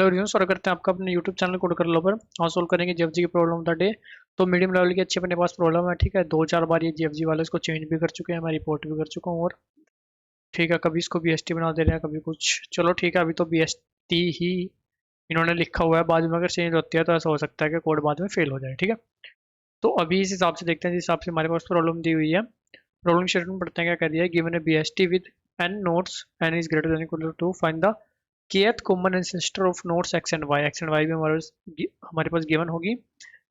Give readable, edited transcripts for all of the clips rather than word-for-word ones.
Hello review स्वागत करते हैं आपका अपने यूट्यूब चैनल कोड कर लो पर आज सोल्व करेंगे जीएफजी की प्रॉब्लम ऑफ द डे। तो मीडियम लेवल की अच्छी अपने पास प्रॉब्लम है, ठीक है। दो चार बार ये जीएफजी वाले इसको चेंज भी कर चुके हैं, मैं रिपोर्ट भी कर चुका हूँ। और ठीक है, कभी इसको बीएसटी बना दे रहे हैं, कभी कुछ। चलो ठीक है, अभी तो बीएसटी ही इन्होंने लिखा हुआ है, बाद में अगर चेंज होती है तो ऐसा हो सकता है कि कोड बाद में फेल हो जाए, ठीक है। तो अभी इस हिसाब से देखते हैं जिस हिसाब से हमारे पास प्रॉब्लम दी हुई है। प्रॉब्लम स्टेटमेंट पढ़ते हैं क्या कर दिया है। Given a BST with n nodes, n is greater than equal to find the kth common ancestor of nodes x and y भी हमारे पास गिवन होगी।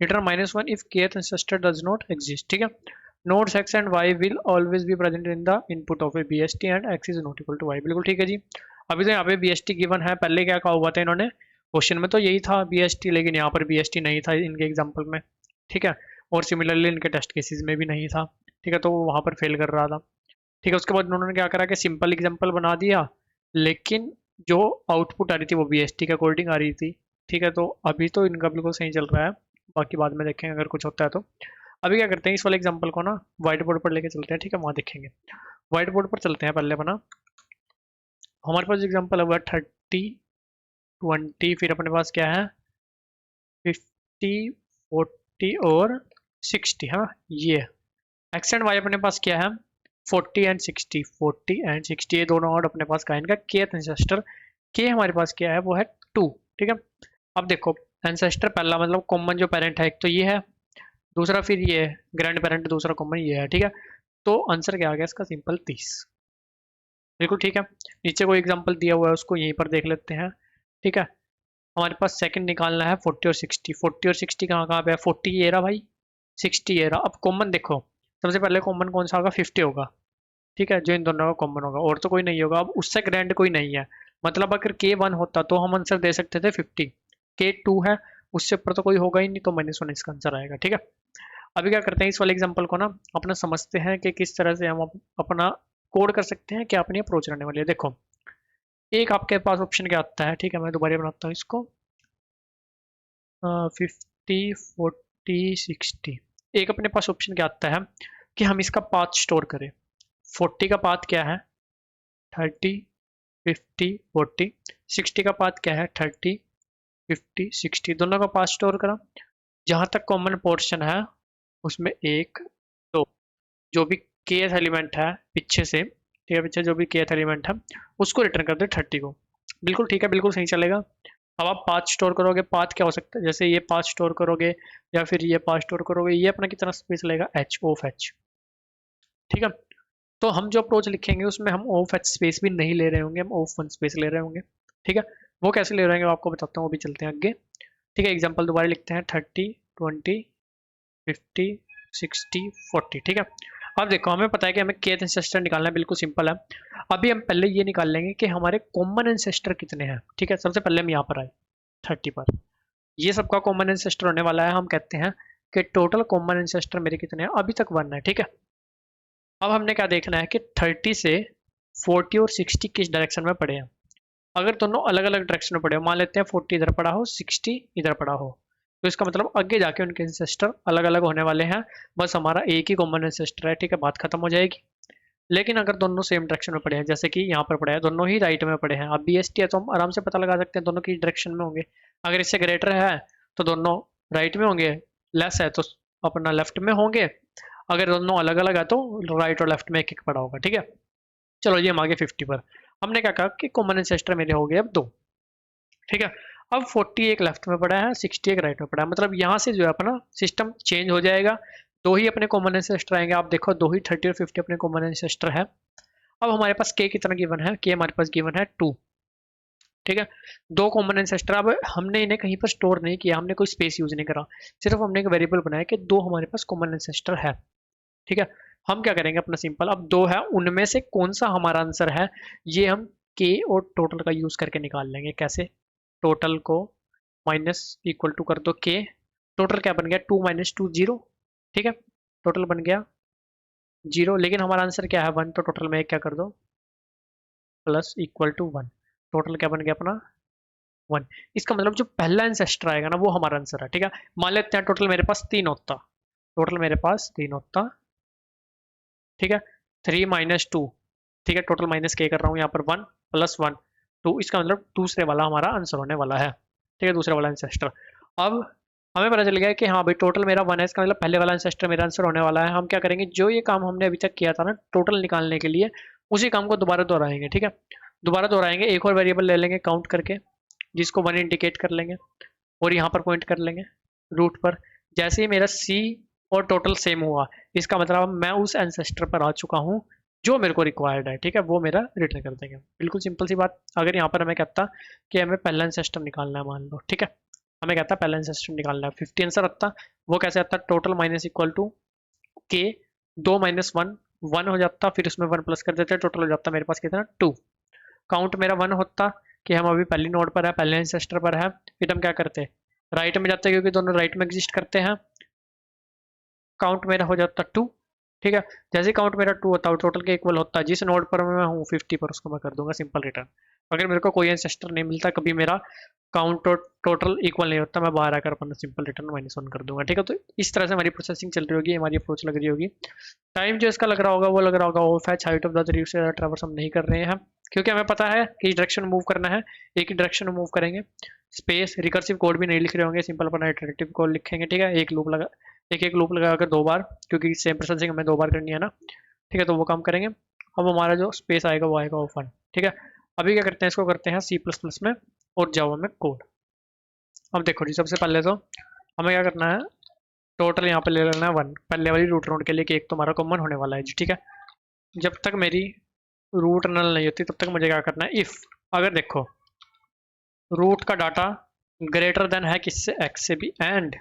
Return -1 if kth ancestor does not exist, ठीक है। Nodes x and y will always be present in the input of a BST and x is not equal to y, बिल्कुल ठीक है जी। अभी तो यहाँ पे बीएसटी गिवन है, पहले क्या कहा हुआ था इन्होंने, क्वेश्चन में तो यही था बीएसटी, लेकिन यहाँ पर बीएसटी नहीं था इनके एग्जाम्पल में, ठीक है। और सिमिलरली इनके टेस्ट केसेस में भी नहीं था, ठीक है, तो वो वहाँ पर फेल कर रहा था, ठीक है। उसके बाद उन्होंने क्या करा कि सिंपल एग्जाम्पल बना दिया, लेकिन जो आउटपुट आ रही थी वो बीएसटी के अकॉर्डिंग आ रही थी, ठीक है। तो अभी तो इनका बिल्कुल सही चल रहा है, बाकी बाद में देखेंगे अगर कुछ होता है तो। अभी क्या करते हैं, इस वाले एग्जाम्पल को ना व्हाइट बोर्ड पर लेके चलते हैं, ठीक है, वहाँ देखेंगे। व्हाइट बोर्ड पर चलते हैं पहले अपना। हमारे पास एग्जाम्पल है 30, 20, फिर अपने पास क्या है 50, 40 और 60, हाँ ये एक्स एंड वाई अपने पास क्या है 40 एंड 60, 40 एंड 60, ये दोनों और अपने पास का इनका केथ एंसेस्टर के हमारे पास क्या है वो है 2, ठीक है। अब देखो एंसेस्टर पहला मतलब कॉमन जो पेरेंट है एक तो ये है, दूसरा फिर ये ग्रैंड पेरेंट, दूसरा कॉमन ये है, ठीक है। तो आंसर क्या आ गया इसका, सिंपल 30, बिल्कुल ठीक है। नीचे कोई एग्जांपल दिया हुआ है उसको यहीं पर देख लेते हैं, ठीक है। हमारे पास सेकंड निकालना है 40 और 60, 40 और 60 कहाँ कहाँ पे है, 40 ये रहा भाई, 60 ये रहा। अब कॉमन देखो, सबसे पहले कॉमन कौन सा होगा, 50 होगा, ठीक है, जो इन दोनों का कॉमन होगा, और तो कोई नहीं होगा। अब उससे ग्रैंड कोई नहीं है, मतलब अगर के 1 होता तो हम आंसर दे सकते थे 50, के 2 है, उससे ऊपर तो कोई होगा ही नहीं, तो -1 इसका आंसर आएगा, ठीक है। अभी क्या करते हैं, इस वाले एग्जांपल को ना अपना समझते हैं कि किस तरह से हम अपना कोड कर सकते हैं, क्या अपनी अप्रोच रहने वाली है। देखो एक आपके पास ऑप्शन क्या आता है, ठीक है, मैं दोबारा बनाता हूँ इसको। 50, 40, 60, एक अपने पास ऑप्शन क्या आता है कि हम इसका पाथ स्टोर करें। 40 का पाथ क्या है 30, 50, 40, 60 का पाथ क्या है 30, 50, 60, दोनों का पाथ स्टोर करा। जहां तक कॉमन पोर्शन है उसमें एक, दो, जो भी केथ एलिमेंट है पीछे से, ठीक है, पीछे जो भी केथ एलिमेंट है उसको रिटर्न कर दे 30 को, बिल्कुल ठीक है, बिल्कुल सही चलेगा। अब आप पाथ स्टोर करोगे, पाथ क्या हो सकता है, जैसे ये पाथ स्टोर करोगे या फिर ये पाथ स्टोर करोगे, ये अपना कितना स्पेस लेगा एच ऑफ एच, ठीक है। तो हम जो अप्रोच लिखेंगे उसमें हम ऑफ एच स्पेस भी नहीं ले रहे होंगे, हम ऑफ वन स्पेस ले रहे होंगे, ठीक है। वो कैसे ले रहे होंगे वो आपको बताता हूँ, वो भी चलते हैं आगे, ठीक है। एग्जाम्पल दोबारा लिखते हैं 30, 20, 50, 60, 40, ठीक है। अब देखो हमें पता है कि हमें kth एंसेस्टर निकालना है, बिल्कुल सिंपल है। अभी हम पहले ये निकाल लेंगे कि हमारे कॉमन एंसेस्टर कितने हैं, ठीक है। सबसे पहले हम यहाँ पर आए 30 पर, ये सबका कॉमन एंसेस्टर होने वाला है। हम कहते हैं कि टोटल कॉमन एंसेस्टर मेरे कितने हैं, अभी तक 1 है, ठीक है। अब हमने क्या देखना है कि 30 से 40 और 60 किस डायरेक्शन में पड़े हैं। अगर दोनों अलग अलग डायरेक्शन में पड़े हो, मान लेते हैं 40 इधर पड़ा हो 60 इधर पड़ा हो, तो इसका मतलब आगे जाके उनके एंसेस्टर अलग अलग होने वाले हैं, बस हमारा एक ही कॉमन एंसेस्टर है, ठीक है, बात खत्म हो जाएगी। लेकिन अगर दोनों सेम डायरेक्शन में पड़े हैं, जैसे कि यहाँ पर पड़े हैं, दोनों ही राइट में पड़े हैं, अब बीएसटी है तो हम आराम से पता लगा सकते हैं दोनों की डायरेक्शन में होंगे। अगर इससे ग्रेटर है तो दोनों राइट में होंगे, लेस है तो अपना लेफ्ट में होंगे। अगर दोनों अलग अलग है तो राइट और लेफ्ट में एक एक पड़ा होगा, ठीक है। चलो ये हम आगे 50 पर, हमने क्या कहा कि कॉमन एंसेस्टर मेरे हो गए अब 2, ठीक है। अब 40 एक लेफ्ट में पड़ा है, 60 एक राइट में पड़ा है, मतलब यहाँ से जो है अपना सिस्टम चेंज हो जाएगा, दो ही अपने कॉमन एंसेस्टर आएंगे। आप देखो दो ही 30 और 50 अपने कॉमन एंसेस्टर है। अब हमारे पास के कितना गिवन है, के हमारे पास गिवन है 2, ठीक है। दो कॉमन एंसेस्टर, अब हमने इन्हें कहीं पर स्टोर नहीं किया, हमने कोई स्पेस यूज नहीं करा, सिर्फ हमने एक वेरिएबल बनाया कि दो हमारे पास कॉमन एंसेस्टर है, ठीक है। हम क्या करेंगे अपना सिंपल, अब दो है उनमें से कौन सा हमारा आंसर है, ये हम के और टोटल का यूज करके निकाल लेंगे। कैसे, टोटल को माइनस इक्वल टू कर दो के, टोटल क्या बन गया 2 - 2 0, ठीक है, टोटल बन गया 0, लेकिन हमारा आंसर क्या है 1, तो टोटल में एक क्या कर दो प्लस इक्वल टू 1, टोटल क्या बन गया अपना 1। इसका मतलब जो पहला एंसेस्टर आएगा ना वो हमारा आंसर है, ठीक है। मान लेते हैं टोटल मेरे पास 3 होता, टोटल मेरे पास 3 होता, ठीक है, 3 - 2, ठीक है, टोटल माइनस के कर रहा हूँ यहाँ पर 1 + 1, 2, इसका मतलब दूसरे वाला हमारा आंसर होने वाला है। ठीक है, दूसरे वाला एंसेस्टर। अब हमें पता चल गया कि हाँ भाई टोटल मेरा 1 है, इसका मतलब पहले वाला एंसेस्टर मेरा आंसर होने वाला है। हम क्या करेंगे, जो ये काम हमने अभी तक किया था ना टोटल निकालने के लिए, उसी काम को दोबारा दोहराएंगे। ठीक है, दोबारा दोहराएंगे, एक और वेरिएबल ले लेंगे काउंट करके, जिसको 1 इंडिकेट कर लेंगे और यहाँ पर पॉइंट कर लेंगे रूट पर। जैसे ही मेरा सी और टोटल सेम हुआ, इसका मतलब मैं उस एंसेस्टर पर आ चुका हूँ जो मेरे को रिक्वायर्ड है। ठीक है, वो मेरा रिटर्न कर देंगे। बिल्कुल सिंपल सी बात। अगर यहाँ पर हमें कहता कि हमें पहला एंसेस्टर निकालना है, मान लो, ठीक है, हमें कहता पहला एंसेस्टर निकालना है, 50 आंसर आता। वो कैसे आता, टोटल माइनस इक्वल टू के, 2 माइनस 1, 1 हो जाता, फिर उसमें 1 प्लस कर देते, टोटल हो जाता मेरे पास कितना, 2। काउंट मेरा 1 होता कि हम अभी पहली नोड पर है, पहले एंसेस्टर पर है। फिर हम क्या करते, राइट में जाते, क्योंकि दोनों राइट में एग्जिस्ट करते हैं। काउंट मेरा हो जाता 2। ठीक है, जैसे काउंट मेरा 2 होता है टोटल के इक्वल होता है, जिस नोड पर मैं हूँ 50 पर, उसको मैं कर दूंगा सिंपल रिटर्न। अगर मेरे को कोई एंसेस्टर नहीं मिलता, कभी मेरा काउंट टोटल इक्वल नहीं होता, मैं बाहर आकर अपना सिंपल रिटर्न -1 कर दूंगा। ठीक है, तो इस तरह से हमारी प्रोसेसिंग चल रही होगी, हमारी अप्रोच लग रही होगी। टाइम जो इसका लग रहा होगा वो लग रहा होगा वो fetch height of the tree से ट्रैवर्स हम नहीं कर रहे हैं, क्योंकि हमें पता है कि डायरेक्शन मूव करना है, एक ही डायरेक्शन में मूव करेंगे। स्पेस रिकर्सिव कोड भी नहीं लिख रहे होंगे, सिंपल अपना इटरेटिव कोड लिखेंगे। ठीक है, एक लूप लगा कर 2 बार, क्योंकि सेम प्रोसेसिंग हमें 2 बार करनी है ना। ठीक है, तो वो काम करेंगे। अब हमारा जो स्पेस आएगा वो आएगा ओपन। ठीक है, अभी क्या करते हैं, इसको करते हैं C++ में और जावा में कोड। अब देखो जी, सबसे पहले तो हमें क्या करना है, टोटल यहाँ पे ले लेना है 1 पहले वाली रूट नोड के लिए, कि एक तो हमारा कॉमन होने वाला है जी। ठीक है, जब तक मेरी रूट नल नहीं होती तब तक मुझे क्या करना है, इफ अगर देखो रूट का डाटा ग्रेटर देन है किससे, x से भी, एंड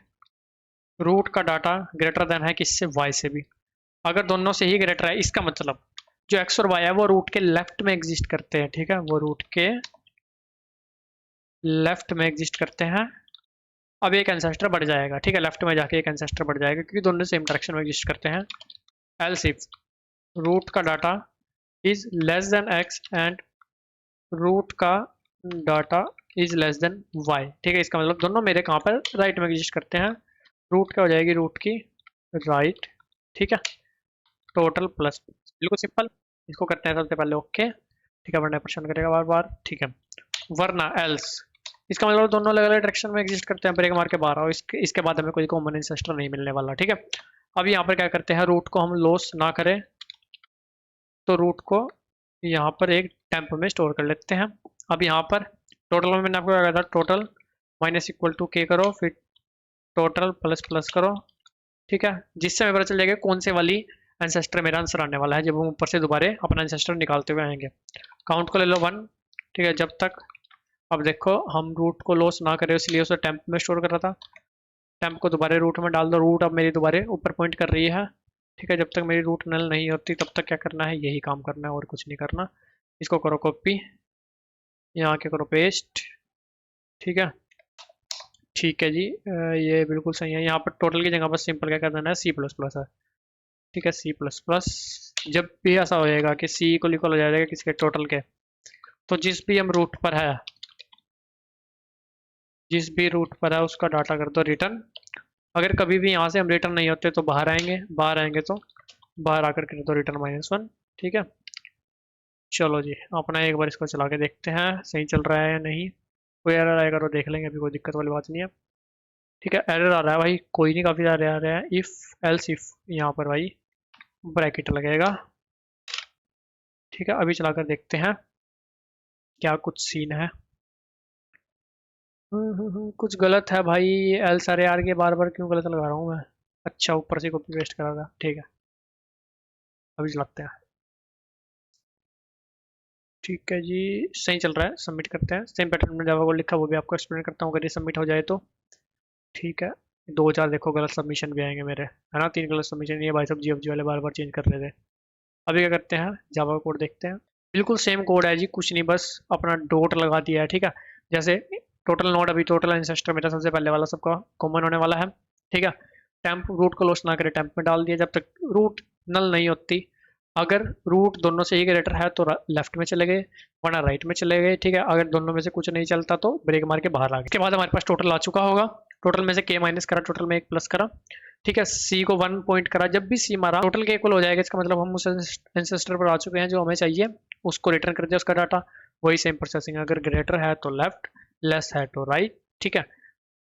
रूट का डाटा ग्रेटर देन है किससे, y से भी। अगर दोनों से ही ग्रेटर है, इसका मतलब जो x और y है वो रूट के लेफ्ट में एग्जिस्ट करते हैं। ठीक है, वो रूट के लेफ्ट में एग्जिस्ट करते हैं। अब एक एंसेस्टर बढ़ जाएगा। ठीक है, लेफ्ट में जाके एक एंसेस्टर बढ़ जाएगा, क्योंकि दोनों सेम डायरेक्शन में एग्जिस्ट करते हैं। एल्स इफ रूट का data is less than x and root का data is less than y। ठीक है, इसका मतलब दोनों मेरे कहाँ पर, राइट में एग्जिस्ट करते हैं। रूट क्या हो जाएगी, रूट की राइट। ठीक है, टोटल प्लस, बिल्कुल सिंपल। इसको करते हैं सबसे पहले ओके। ठीक है, वरना प्रश्न करेगा बार बार। ठीक है, वरना एल्स, इसका मतलब दोनों अलग अलग डायरेक्शन में एग्जिस्ट करते हैं, ब्रेक मार के बाहर आओ। इसके बाद हमें कोई कॉमन एंसेस्टर नहीं मिलने वाला। ठीक है, अब यहाँ पर क्या करते हैं, रूट को हम लॉस ना करें, तो रूट को यहाँ पर एक टेम्प में स्टोर कर लेते हैं। अब यहाँ पर टोटल में मैंने आपको क्या कहा था, टोटल माइनस इक्वल टू के करो, फिर टोटल प्लस प्लस करो। ठीक है, जिससे हमें पता चल जाएगा कौन से वाली एंसेस्टर मेरा आंसर आने वाला है, जब हम ऊपर से दोबारा अपना एंसेस्टर निकालते हुए आएंगे। काउंट को ले लो 1। ठीक है, जब तक, अब देखो हम रूट को लॉस ना करें इसलिए उसे टेम्प में स्टोर कर रहा था। टेम्प को दोबारा रूट में डाल दो, रूट अब मेरी दोबारा ऊपर पॉइंट कर रही है। ठीक है, जब तक मेरी रूट नल नहीं होती तब तक क्या करना है, यही काम करना है और कुछ नहीं करना। इसको करो कॉपी, यहाँ के करो पेस्ट। ठीक है, ठीक है जी, ये बिल्कुल सही है। यहाँ पर टोटल की जगह पर सिंपल क्या कर देना है, C++ है। ठीक है, C++। जब भी ऐसा होएगा कि C इक्वल हो जाएगा किसके, टोटल के, तो जिस भी हम रूट पर है, जिस भी रूट पर है उसका डाटा कर दो रिटर्न। अगर कभी भी यहाँ से हम रिटर्न नहीं होते तो बाहर आएंगे, बाहर आएंगे तो बाहर आकर कर दो रिटर्न -1। ठीक है, चलो जी, अपना एक बार इसको चला के देखते हैं सही चल रहा है या नहीं। कोई एरर आएगा तो देख लेंगे, अभी कोई दिक्कत वाली बात नहीं है। ठीक है, एरर आ रहा है भाई, कोई नहीं, काफ़ी ज़्यादा आ रहा है। इफ़ एल्स इफ़, यहाँ पर भाई ब्रैकेट लगेगा। ठीक है, अभी चलाकर देखते हैं क्या कुछ सीन है। कुछ गलत है भाई। एल्स अरे यार, के बार बार क्यों गलत लगा रहा हूँ मैं। अच्छा, ऊपर से कॉपी पेस्ट करा था। ठीक है, अभी चलाते हैं। ठीक है जी, सही चल रहा है, सबमिट करते हैं। सेम पैटर्न में जावा कोड लिखा वो भी आपको एक्सप्लेन करता हूँ, अगर ये सबमिट हो जाए तो। ठीक है, 2-4 देखो गलत सबमिशन भी आएंगे मेरे, है ना, 3 गलत सबमिशन, ये भाई सब GFG वाले बार बार चेंज कर रहे थे। अभी क्या करते हैं, जावा कोड देखते हैं। बिल्कुल सेम कोड है जी, कुछ नहीं, बस अपना डॉट लगा दिया है। ठीक है, जैसे टोटल नोड, अभी टोटल एंसेस्टर मेरा सबसे पहले वाला सबका कॉमन होने वाला है। ठीक है, टेम्प रूट को लॉस ना करे, टेम्प में डाल दिया जब तक रूट नल नहीं होती। अगर रूट दोनों से ही ग्रेटर है तो लेफ्ट में चले गए, वरना राइट में चले गए। ठीक है, अगर दोनों में से कुछ नहीं चलता तो ब्रेक मार के बाहर आ गए। इसके बाद हमारे पास टोटल आ चुका होगा, टोटल में से के माइनस करा, टोटल में 1 प्लस करा। ठीक है, सी को 1 पॉइंट करा, जब भी सी मारा टोटल के इक्वल हो जाएगा, इसका मतलब हम उस एंसेस्टर पर आ चुके हैं जो हमें चाहिए, उसको रिटर्न कर दिया उसका डाटा। वही सेम प्रोसेसिंग, अगर ग्रेटर है तो लेफ्ट, लेस है तो राइट, ठीक है।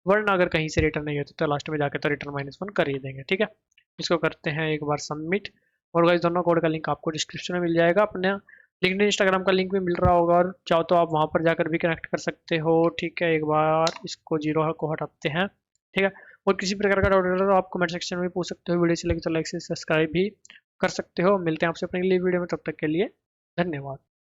वरना अगर कहीं से रिटर्न नहीं होती तो लास्ट में जाके तो रिटर्न -1 कर ही देंगे, ठीक है। इसको करते हैं एक बार सबमिट। और गाइस दोनों कोड का लिंक आपको डिस्क्रिप्शन में मिल जाएगा। अपने लिंक्डइन इंस्टाग्राम का लिंक भी मिल रहा होगा, और चाहो तो आप वहां पर जाकर भी कनेक्ट कर सकते हो, ठीक है। एक बार इसको जीरो को हटाते हैं, ठीक है। और किसी प्रकार का डाउट है तो आप कमेंट सेक्शन में पूछ सकते हो। वीडियो से लगे तो लाइक से सब्सक्राइब भी कर सकते हो। मिलते हैं आपसे अपने अगली वीडियो में, तब तक के लिए धन्यवाद।